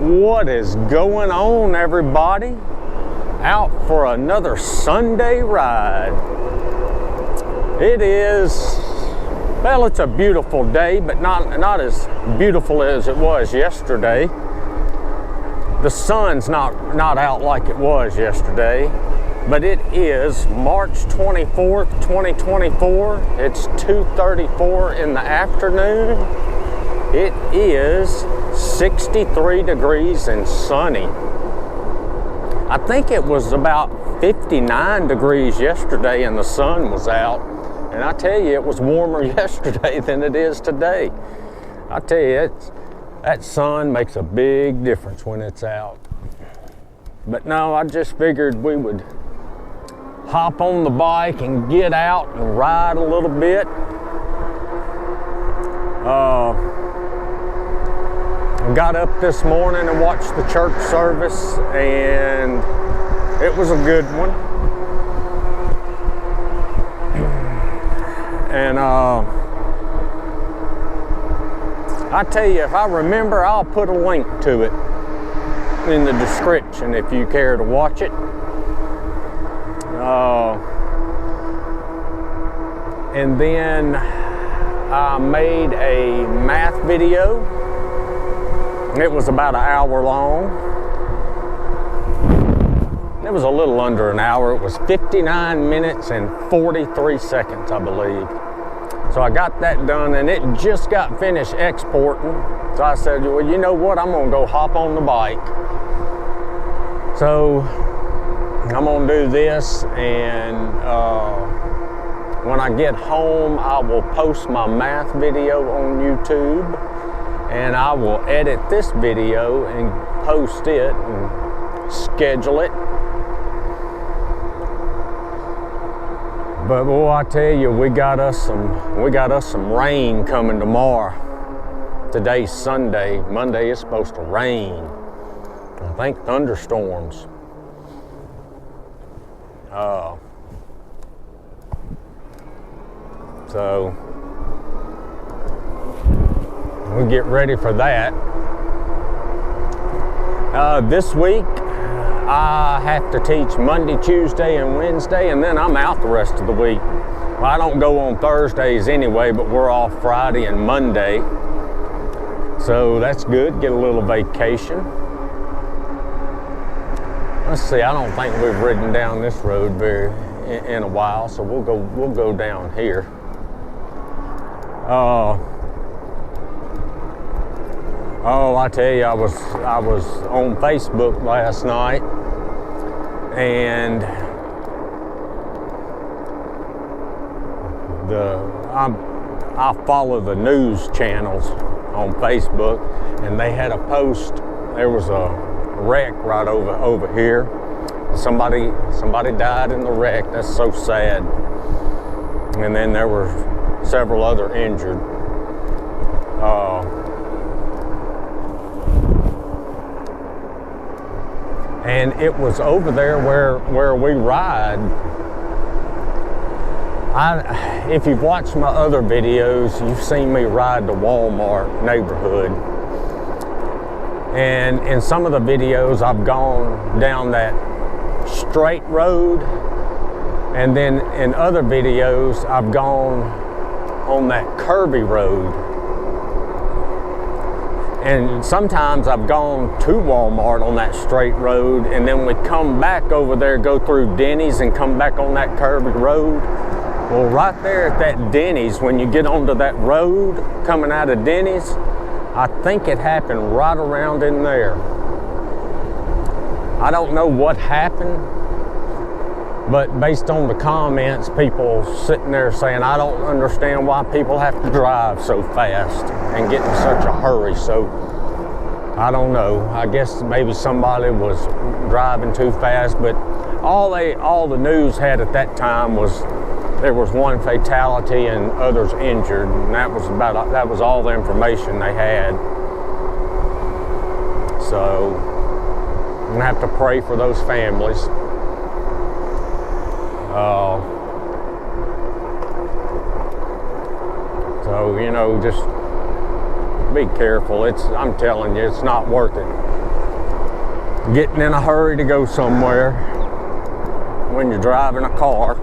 What is going on, everybody? Out for another Sunday ride. It is, well, it's a beautiful day, but not as beautiful as it was yesterday. The sun's not out like it was yesterday, but it is March 24th, 2024. It's 2:34 in the afternoon. It is 63 degrees and sunny. I think it was about 59 degrees yesterday and the sun was out. And I tell you, it was warmer yesterday than it is today. I tell you, that sun makes a big difference when it's out. But no, I just figured we would hop on the bike and get out and ride a little bit. I got up this morning and watched the church service, and it was a good one. And I tell you, if I remember, I'll put a link to it in the description if you care to watch it. And then I made a math video. It was about an hour long. It was a little under an hour. It was 59 minutes and 43 seconds, I believe. So I got that done, and it just got finished exporting. So I said, well, you know what? I'm gonna go hop on the bike. So I'm gonna do this, and when I get home, I will post my math video on YouTube, and I will edit this video and post it and schedule it. But boy, I tell you, we got us some rain coming tomorrow. Today's Sunday. Monday is supposed to rain. I think thunderstorms. So we'll get ready for that. This week I have to teach Monday, Tuesday, and Wednesday, and then I'm out the rest of the week. Well, I don't go on Thursdays anyway, but we're off Friday and Monday. So that's good, get a little vacation. Let's see, I don't think we've ridden down this road in a while, so we'll go down here. Oh, I tell you, I was on Facebook last night, and I follow the news channels on Facebook, and they had a post. There was a wreck right over here. Somebody died in the wreck. That's so sad. And then there were several other injured. And it was over there where we ride. If you've watched my other videos, you've seen me ride the Walmart neighborhood. And in some of the videos, I've gone down that straight road. And then in other videos, I've gone on that curvy road. And sometimes I've gone to Walmart on that straight road, and then we come back over there, go through Denny's and come back on that curvy road. Well, right there at that Denny's, when you get onto that road coming out of Denny's, I think it happened right around in there. I don't know what happened, but based on the comments, people sitting there saying, I don't understand why people have to drive so fast and get in such a hurry. So I don't know. I guess maybe somebody was driving too fast, but all the news had at that time was there was one fatality and others injured, and that was all the information they had. So I'm gonna have to pray for those families. So, you know, just be careful. I'm telling you, it's not worth it. getting in a hurry to go somewhere when you're driving a car.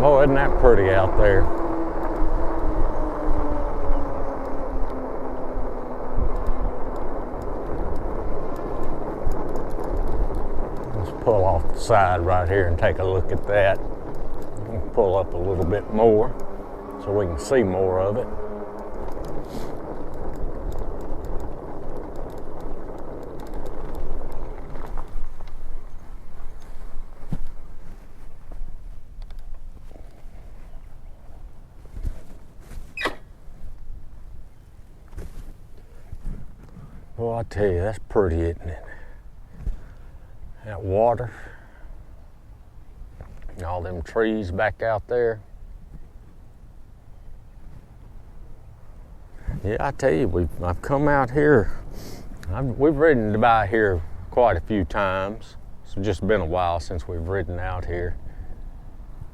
Oh, isn't that pretty out there? Let's pull off the side right here and take a look at that. Pull up a little bit more so we can see more of it. Well, I tell you, that's pretty, isn't it? That water, and all them trees back out there. Yeah, I tell you, I've come out here. We've ridden by here quite a few times. It's just been a while since we've ridden out here.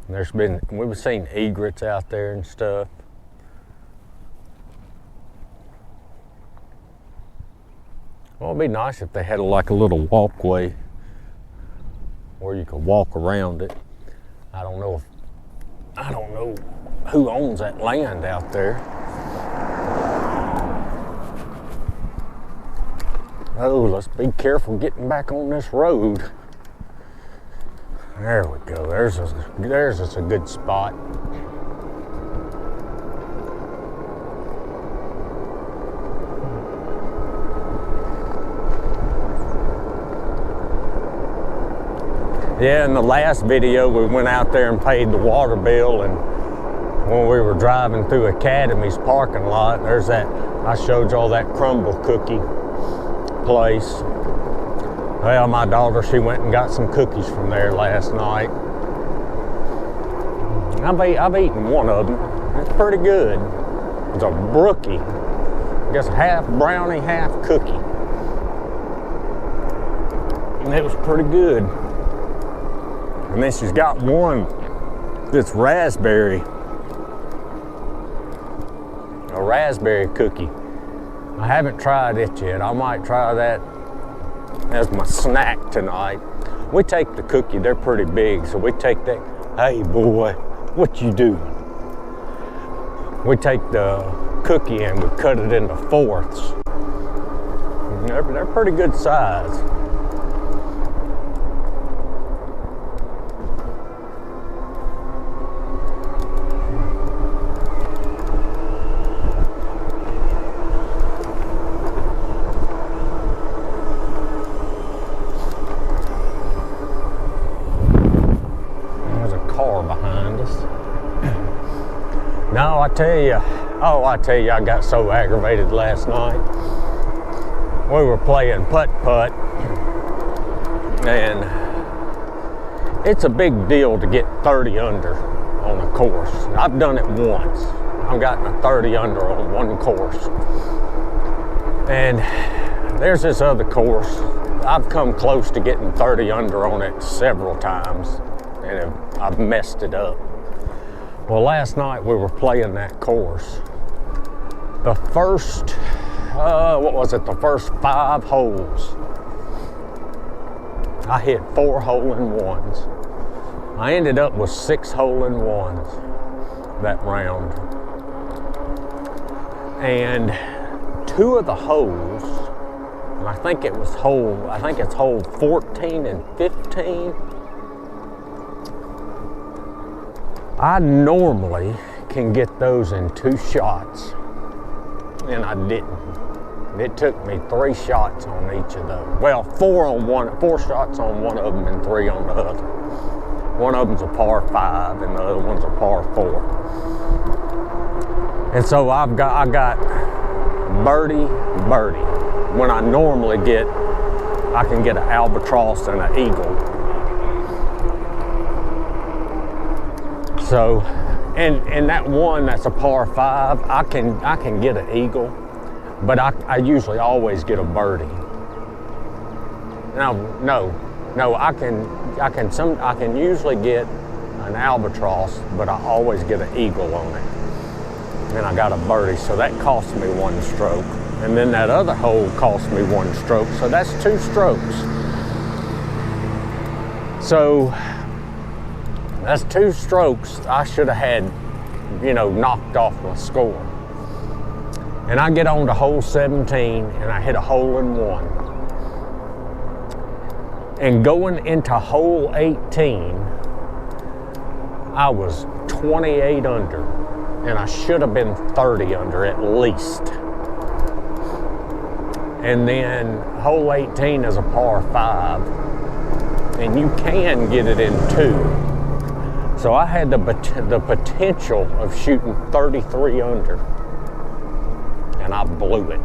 And we've seen egrets out there and stuff. Well, it'd be nice if they had like a little walkway where you could walk around it. I don't know who owns that land out there. Oh, let's be careful getting back on this road. There we go. There's a good spot. Yeah, in the last video, we went out there and paid the water bill, and when we were driving through Academy's parking lot, there's that, I showed you all that crumble cookie place. Well, my daughter, she went and got some cookies from there last night. I've eaten one of them. It's pretty good. It's a brookie. I guess half brownie, half cookie. And it was pretty good. And then she's got one that's raspberry. A raspberry cookie. I haven't tried it yet. I might try that as my snack tonight. We take the cookie, they're pretty big, so we take that. Hey boy, what you doing? We take the cookie and we cut it into fourths. They're pretty good size. No, I tell you, I got so aggravated last night. We were playing putt-putt, and it's a big deal to get 30 under on a course. I've done it once. I've gotten a 30 under on one course. And there's this other course. I've come close to getting 30 under on it several times, and I've messed it up. Well, last night we were playing that course. The first, the first 5 holes, I hit 4 hole-in-ones. I ended up with 6 hole-in-ones that round. And 2 of the holes, and I think it's hole 14 and 15, I normally can get those in 2 shots, and I didn't. It took me 3 shots on each of those. Well, 4 shots on one of them and 3 on the other. One of them's a par 5 and the other one's a par 4. And so I got birdie. When I normally I can get an albatross and an eagle. So, and that one that's a par 5, I can get an eagle, but I usually always get a birdie. No, I can usually get an albatross, but I always get an eagle on it. And I got a birdie, so that cost me 1 stroke. And then that other hole cost me 1 stroke, so that's 2 strokes. So that's 2 strokes I should have had, knocked off my score. And I get on to hole 17 and I hit a hole in 1. And going into hole 18, I was 28 under, and I should have been 30 under at least. And then hole 18 is a par 5, and you can get it in 2. So I had the potential of shooting 33 under, and I blew it.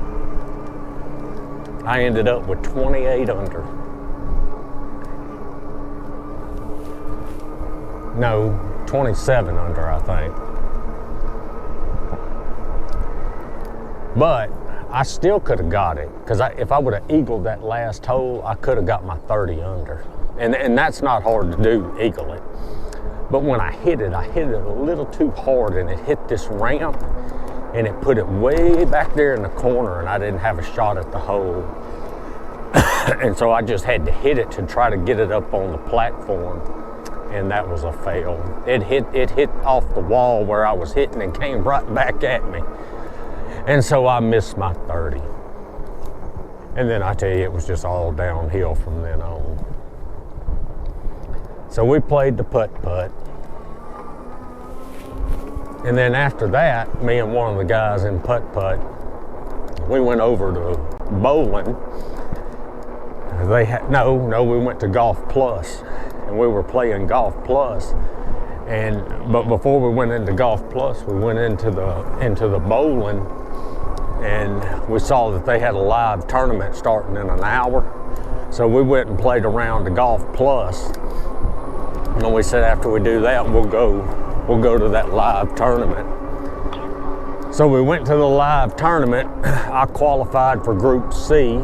I ended up with 28 under. No, 27 under, I think. But I still could have got it, because if I would have eagled that last hole, I could have got my 30 under. And that's not hard to do, eagle it. But when I hit it a little too hard, and it hit this ramp, and it put it way back there in the corner, and I didn't have a shot at the hole. And so I just had to hit it to try to get it up on the platform. And that was a fail. It hit off the wall where I was hitting and came right back at me. And so I missed my 30. And then I tell you, it was just all downhill from then on. So we played the putt-putt. And then after that, me and one of the guys in putt-putt, we went over to bowling. We went to Golf Plus. And we were playing Golf Plus, but before we went into Golf Plus, we went into the bowling, and we saw that they had a live tournament starting in an hour. So we went and played around the Golf Plus, and we said after we do that, we'll go to that live tournament. So we went to the live tournament. I qualified for Group C,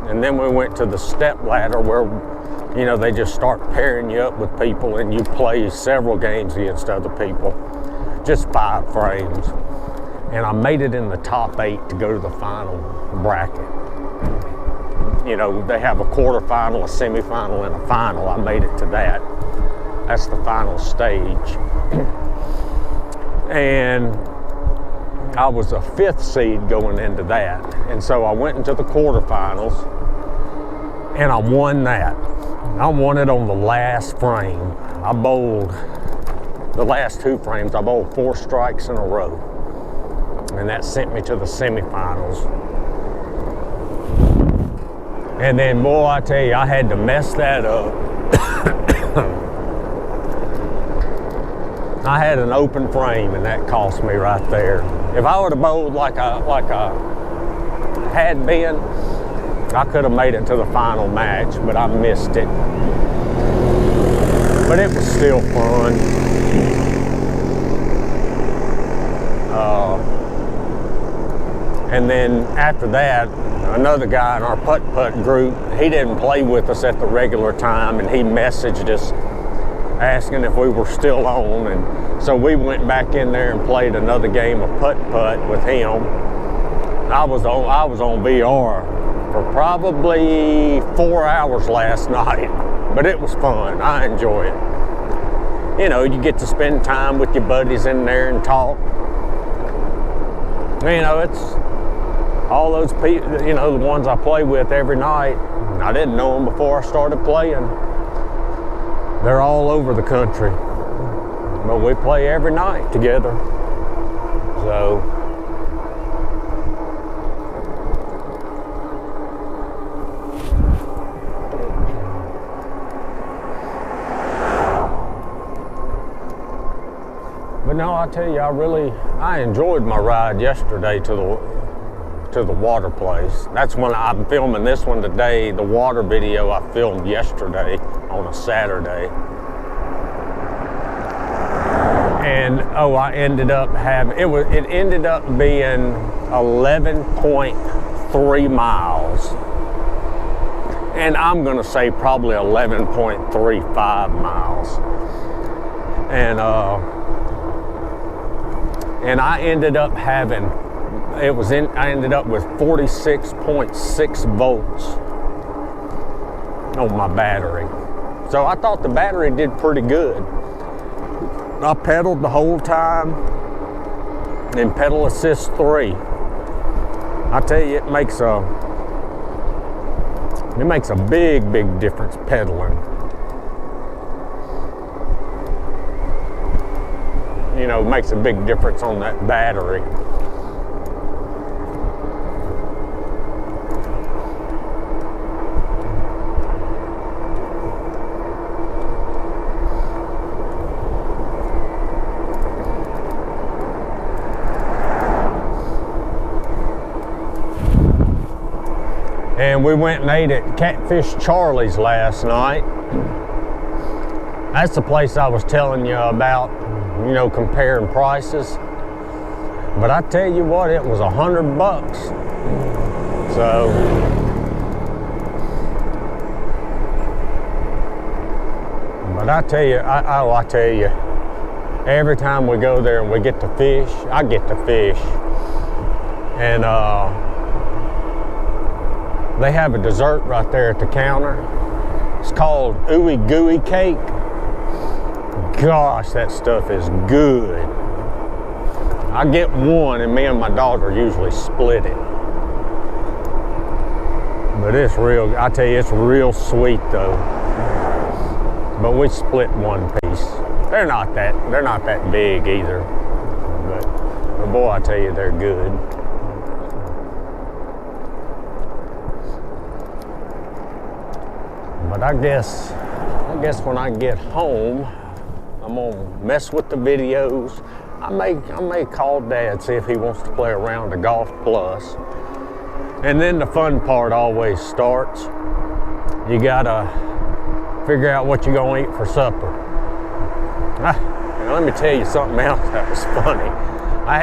and then we went to the step ladder where they just start pairing you up with people, and you play several games against other people, just 5 frames. And I made it in the top 8 to go to the final bracket. They have a quarterfinal, a semifinal, and a final. I made it to that. That's the final stage. And I was a 5th seed going into that. And so I went into the quarterfinals, and I won that. I won it on the last frame. I bowled the last 2 frames. I bowled 4 strikes in a row. And that sent me to the semifinals. And then, boy, I tell you, I had to mess that up. I had an open frame, and that cost me right there. If I would have bowled like I had been, I could have made it to the final match, but I missed it. But it was still fun. And then after that, another guy in our putt-putt group, he didn't play with us at the regular time, and he messaged us asking if we were still on. And so we went back in there and played another game of putt-putt with him. I was on VR for probably 4 hours last night, but it was fun. I enjoy it. You get to spend time with your buddies in there and talk. It's all those people, the ones I play with every night. I didn't know them before I started playing. They're all over the country, but we play every night together. So, but no, I tell you, I enjoyed my ride yesterday to the water place. That's when I'm filming this one today. The water video I filmed yesterday on a Saturday. And I ended up having, it ended up being 11.3 miles. and I'm gonna say probably 11.35 miles. And I ended up having, I ended up with 46.6 volts on my battery. So I thought the battery did pretty good. I pedaled the whole time in pedal assist 3. I tell you, it makes a big difference pedaling. You know, makes a big difference on that battery. And we went and ate at Catfish Charlie's last night. That's the place I was telling you about, you know, comparing prices. But I tell you what, it was $100. So, but I tell you, I tell you, every time we go there and we get to fish, I get to fish. And they have a dessert right there at the counter. It's called Ooey Gooey Cake. Gosh, that stuff is good. I get one and me and my daughter usually split it. But it's real, I tell you, it's real sweet though. But we split one piece. They're not that big either. But boy, I tell you, they're good. But I guess when I get home, I'm gonna mess with the videos. I may call Dad, see if he wants to play around the Golf Plus. And then the fun part always starts. You gotta figure out what you're gonna eat for supper. Let me tell you something else that was funny. I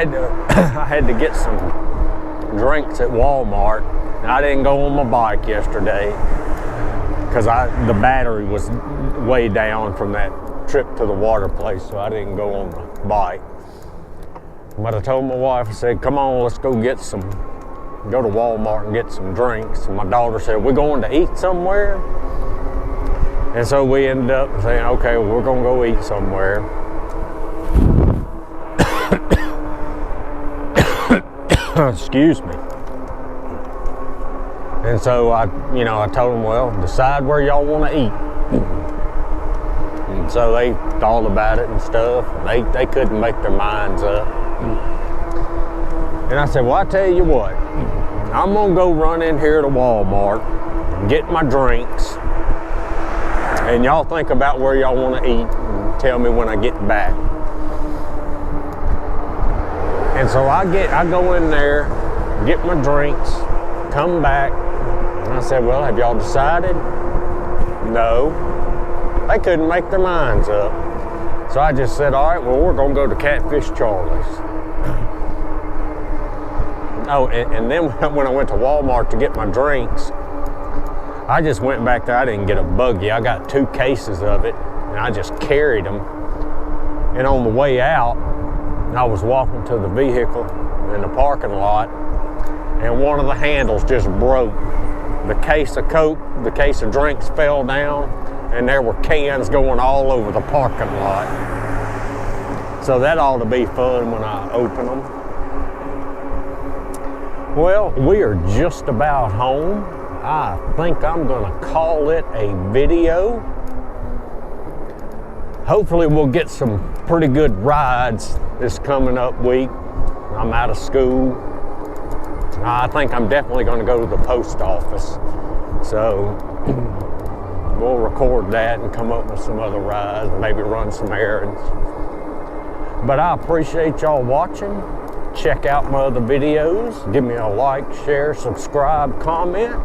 had to get some drinks at Walmart. And I didn't go on my bike yesterday, because the battery was way down from that trip to the water place, so I didn't go on the bike. But I told my wife, I said, come on, let's go to Walmart and get some drinks. And my daughter said, we're going to eat somewhere? And so we ended up saying, okay, well, we're gonna go eat somewhere. Excuse me. And so I told them, well, decide where y'all want to eat. And so they thought about it and stuff. And they couldn't make their minds up. And I said, well, I tell you what, I'm gonna go run in here to Walmart and get my drinks. And y'all think about where y'all want to eat and tell me when I get back. And so I go in there, get my drinks, come back. And I said, well, have y'all decided? No. They couldn't make their minds up. So I just said, all right, well, we're going to go to Catfish Charlie's. Oh, and then when I went to Walmart to get my drinks, I just went back there. I didn't get a buggy. I got 2 cases of it, and I just carried them. And on the way out, I was walking to the vehicle in the parking lot, and one of the handles just broke. The case of Coke, the case of drinks fell down, and there were cans going all over the parking lot. So that ought to be fun when I open them. Well, we are just about home. I think I'm gonna call it a video. Hopefully we'll get some pretty good rides this coming up week. I'm out of school. I think I'm definitely gonna go to the post office. So we'll record that and come up with some other rides, maybe run some errands. But I appreciate y'all watching. Check out my other videos. Give me a like, share, subscribe, comment,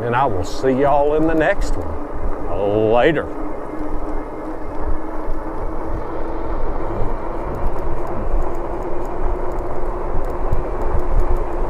and I will see y'all in the next one. Later.